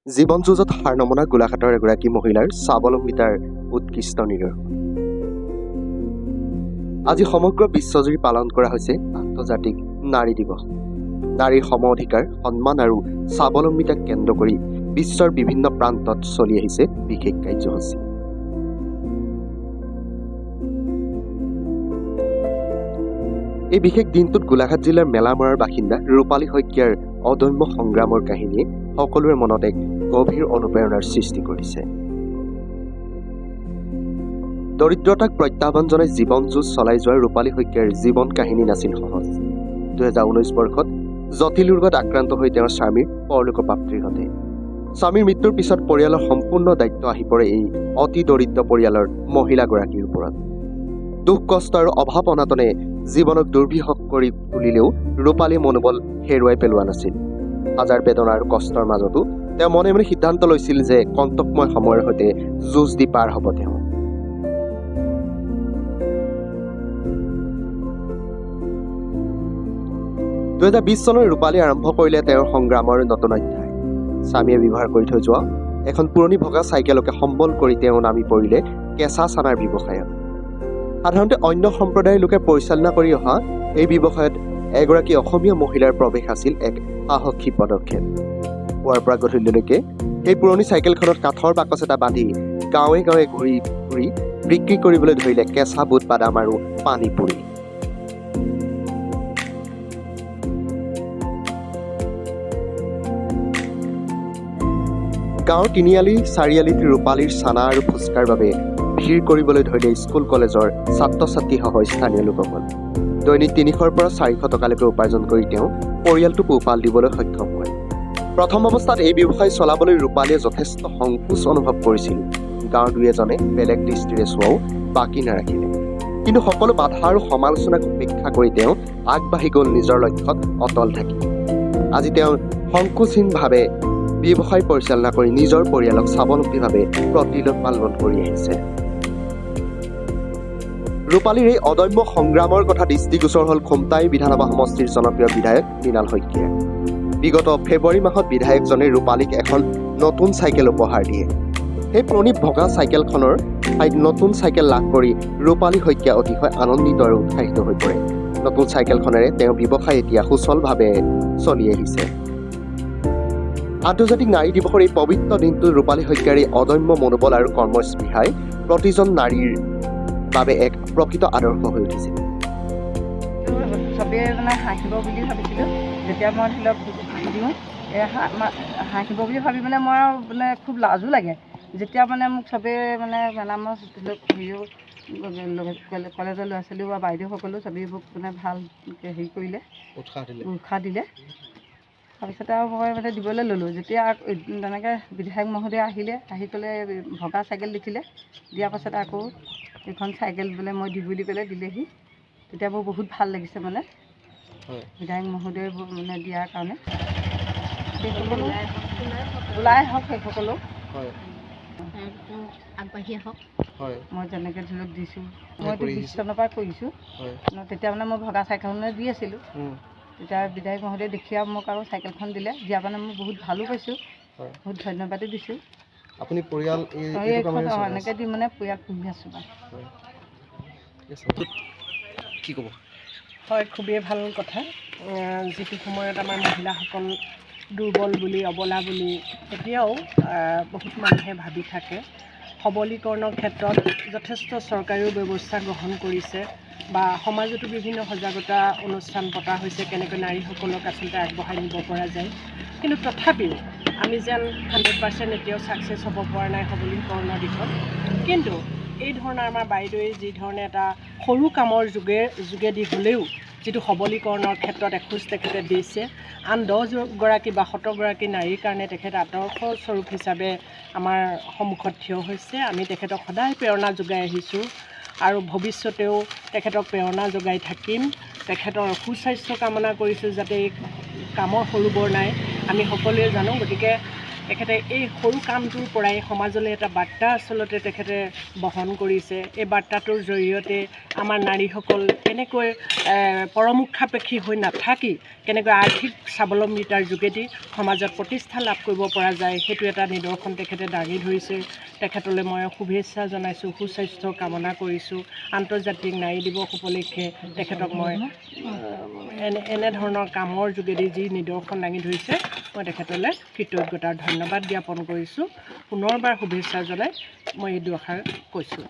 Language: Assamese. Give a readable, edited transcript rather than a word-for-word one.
জীৱন যুঁজত হাৰ নমনা গোলাঘাটৰ এগৰাকী মহিলাৰ স্বাৱলম্বিতাৰ উৎকৃষ্ট নিদৰ্শন। আজি সমগ্ৰ বিশ্বজুৰি পালন কৰা হৈছে আন্তৰ্জাতিক নাৰী দিৱস। নাৰীৰ সম অধিকাৰ, সন্মান আৰু স্বাৱলম্বিতাক কেন্দ্ৰ কৰি বিশ্বৰ বিভিন্ন প্ৰান্তত চলি আহিছে বিশেষ কাৰ্যসূচী। এই বিশেষ দিনটোত গোলাঘাট জিলাৰ মেলামৰাৰ বাসিন্দা ৰূপালী শইকীয়াৰ অদম্য সংগ্ৰামৰ কাহিনীয়ে সকলোৰে মনত এক গভীৰ অনুপ্ৰেৰণাৰ সৃষ্টি কৰিছে। দৰিদ্ৰতাক প্ৰত্যাহ্বান জনাই জীৱন যুঁজ চলাই যোৱা ৰূপালী শইকীয়াৰ জীৱন কাহিনী নাছিল সহজ। 2019 বৰ্ষত জটিল ৰোগত আক্ৰান্ত হৈ তেওঁৰ স্বামীৰ পৰলোকপ্ৰাপ্তিৰ ঘটে। স্বামীৰ মৃত্যুৰ পিছত পৰিয়ালৰ সম্পূৰ্ণ দায়িত্ব আহি পৰে এই অতি দৰিদ্ৰ পৰিয়ালৰ মহিলাগৰাকীৰ ওপৰত। দুখ কষ্ট আৰু অভাৱ অনাটনে জীৱনক দুৰ্বিষহ কৰি তুলিলেও ৰূপালীয়ে মনোবল হেৰুৱাই পেলোৱা নাছিল। হাজাৰ বেদনা আৰু কষ্টৰ মাজতো তেওঁ মনে মনে সিদ্ধান্ত লৈছিল যে কণ্টকময় সময়ৰ সৈতে যুঁজ দি পাৰ হ'ব তেওঁ। চনত ৰূপালী আৰম্ভ কৰিলে তেওঁৰ সংগ্ৰামৰ নতুন অধ্যায়। স্বামীয়ে ব্যৱহাৰ কৰি থৈ যোৱা এখন পুৰণি ভগা চাইকেলকে সম্বল কৰি তেওঁ নামি পৰিলে কেঁচা চানাৰ ব্যৱসায়ত। সাধাৰণতে অন্য সম্প্ৰদায়ৰ লোকে পৰিচালনা কৰি অহা এই ব্যৱসায়ত এগৰাকী অসমীয়া মহিলাৰ প্ৰৱেশ আছিল এক সাহসী পদক্ষেপ। পুৱাৰ পৰা গধূলিলৈকে সেই পুৰণি চাইকেলখনত কাঠৰ বাকচ এটা বান্ধি গাঁৱে গাঁৱে ঘূৰি ঘূৰি বিক্ৰী কৰিবলৈ ধৰিলে কেঁচা বুট, বাদাম আৰু পানী পুৰি। গাঁৱৰ তিনিআলি চাৰিআলিত ৰূপালীৰ চানা আৰু ফুচকাৰ বাবে ভিৰ কৰিবলৈ ধৰিলে স্কুল কলেজৰ ছাত্ৰ ছাত্ৰীসহ স্থানীয় লোকসকল। দৈনিক 300 পৰা 400 টকালৈকে উপাৰ্জন কৰি তেওঁ পৰিয়ালটোক পোহপাল দিবলৈ সক্ষম হয়। প্ৰথম অৱস্থাত এই ব্যৱসায় চলাবলৈ ৰূপালীয়ে যথেষ্ট সংকোচ অনুভৱ কৰিছিল। গাঁৱৰ দুই এজনে বেলেগ দৃষ্টিৰে চোৱাও বাকী নাৰাখিলে। কিন্তু সকলো বাধা আৰু সমালোচনাক উপেক্ষা কৰি তেওঁ আগবাঢ়ি গ'ল নিজৰ লক্ষ্যত অটল থাকি। আজি তেওঁ সংকোচহীনভাৱে ব্যৱসায় পৰিচালনা কৰি নিজৰ পৰিয়ালক স্বাৱলম্বীভাৱে প্ৰতিলোক পালন কৰি আহিছে। ৰূপালীৰ এই অদম্য সংগ্ৰামৰ কথা দৃষ্টিগোচৰ হ'ল খুমটাই বিধানসভা সমষ্টিৰ জনপ্ৰিয় বিধায়ক মৃণাল শইকীয়া। বিগত ফেব্ৰুৱাৰী মাহত বিধায়কজনে ৰূপালীক এখন নতুন চাইকেল উপহাৰ দিয়ে। সেই পুৰণি ভগা চাইকেলখনৰ ঠাইত নতুন চাইকেল লাভ কৰি ৰূপালী শইকীয়া অতিশয় আনন্দিত আৰু উৎসাহিত হৈ পৰে। নতুন চাইকেলখনেৰে তেওঁৰ ব্যৱসায় এতিয়া সুচলভাৱে চলি আহিছে। আন্তৰ্জাতিক নাৰী দিৱসৰ এই পবিত্ৰ দিনটোত ৰূপালী শইকীয়াৰ এই অদম্য মনোবল আৰু কৰ্মস্পৃহাই প্ৰতিজন নাৰীৰ বাবে এক প্ৰকৃত আদৰ্শ হৈ উঠিছিল। চবেই হাঁহিব বুলি ভাবিছিলোঁ। যেতিয়া মই ধৰি লওক দিওঁ হাঁহিব বুলি ভাবি মই খুব লাজো লাগে। যেতিয়া মোক চবেই মেলামৰ হেৰিও কলেজৰ ল'ৰা ছোৱালীও বা বাইদেউসকলেও চবেই মোক ভাল হেৰি কৰিলে, উৎসাহ দিলে। তাৰপিছতে আৰু মই দিবলৈ ল'লোঁ। যেতিয়া তেনেকৈ বিধায়ক মহোদয় আহি ক'লে ভগা চাইকেল দেখিলে, দিয়াৰ পাছতে আকৌ এইখন চাইকেল মই দি বুলি ক'লে, দিলেহি। তেতিয়া মোৰ বহুত ভাল লাগিছে বিধায়ক মহোদয় দিয়াৰ কাৰণে। সেইসকলো ওলাই আহক, সেইসকলো আগবাঢ়ি আহক। মই যেনেকৈ ধৰি লওক দিছোঁ, মইতো 20 চনৰ পৰা কৰিছোঁ। তেতিয়া মই ভগা চাইকেলখনে দি আছিলোঁ। তেতিয়া বিধায়ক মহোদয়ে দেখি মোক আৰু চাইকেলখন দিলে। দিয়াৰ কাৰণে মই বহুত ভালো পাইছোঁ, বহুত ধন্যবাদো দিছোঁ। আপুনি পৰিয়াল এনেকৈ দি পৰিয়াল পুহি আছোঁ। কি ক'ব? হয়, খুবেই ভাল কথা। যিটো সময়ত আমাৰ মহিলাসকল দুৰ্বল বুলি, অবলা বুলি এতিয়াও বহুত মানুহে ভাবি থাকে। সবলীকৰণৰ ক্ষেত্ৰত যথেষ্ট চৰকাৰেও ব্যৱস্থা গ্ৰহণ কৰিছে বা সমাজতো বিভিন্ন সজাগতা অনুষ্ঠান পতা হৈছে, কেনেকৈ নাৰীসকলক আচলতে আগবঢ়াই নিব পৰা যায়। কিন্তু তথাপিও আমি যেন 100% এতিয়াও ছাকচেছ হ'ব পৰা নাই সবলীকৰণৰ দিশত। কিন্তু এই ধৰণৰ আমাৰ বাইদেৱে যি ধৰণে এটা সৰু কামৰ যোগেদি হ'লেও যিটো সবলীকৰণৰ ক্ষেত্ৰত এখোজ তেখেতে দিছে, আন 10গৰাকী বা 17গৰাকী নাৰীৰ কাৰণে তেখেত আদৰ্শস্বৰূপ হিচাপে আমাৰ সন্মুখত থিয় হৈছে। আমি তেখেতক সদায় প্ৰেৰণা যোগাই আহিছোঁ আৰু ভৱিষ্যতেও তেখেতক প্ৰেৰণা যোগাই থাকিম। তেখেতৰ সুস্বাস্থ্য কামনা কৰিছোঁ, যাতে এই কামৰ সৰু বৰ নাই, আমি সকলোৱে জানো। গতিকে তেখেতে এই সৰু কামটোৰ পৰাই সমাজলৈ এটা বাৰ্তা আচলতে তেখেতে বহন কৰিছে। এই বাৰ্তাটোৰ জৰিয়তে আমাৰ নাৰীসকল কেনেকৈ পৰমুখাপেক্ষী হৈ নাথাকি কেনেকৈ আৰ্থিক স্বাৱলম্বিতাৰ যোগেদি সমাজত প্ৰতিষ্ঠা লাভ কৰিব পৰা যায় সেইটো এটা নিদৰ্শন তেখেতে দাঙি ধৰিছে। তেখেতলৈ মই শুভেচ্ছা জনাইছোঁ, সুস্বাস্থ্য কামনা কৰিছোঁ। আন্তৰ্জাতিক নাৰী দিৱস উপলক্ষে তেখেতক মই এনেধৰণৰ কামৰ যোগেদি যি নিদৰ্শন দাঙি ধৰিছে মই তেখেতলৈ কৃতজ্ঞতাৰ ধন্যবাদ জ্ঞাপন কৰিছোঁ। পুনৰবাৰ শুভেচ্ছা জনাই মই এই দুআষাৰ কৈছোঁ।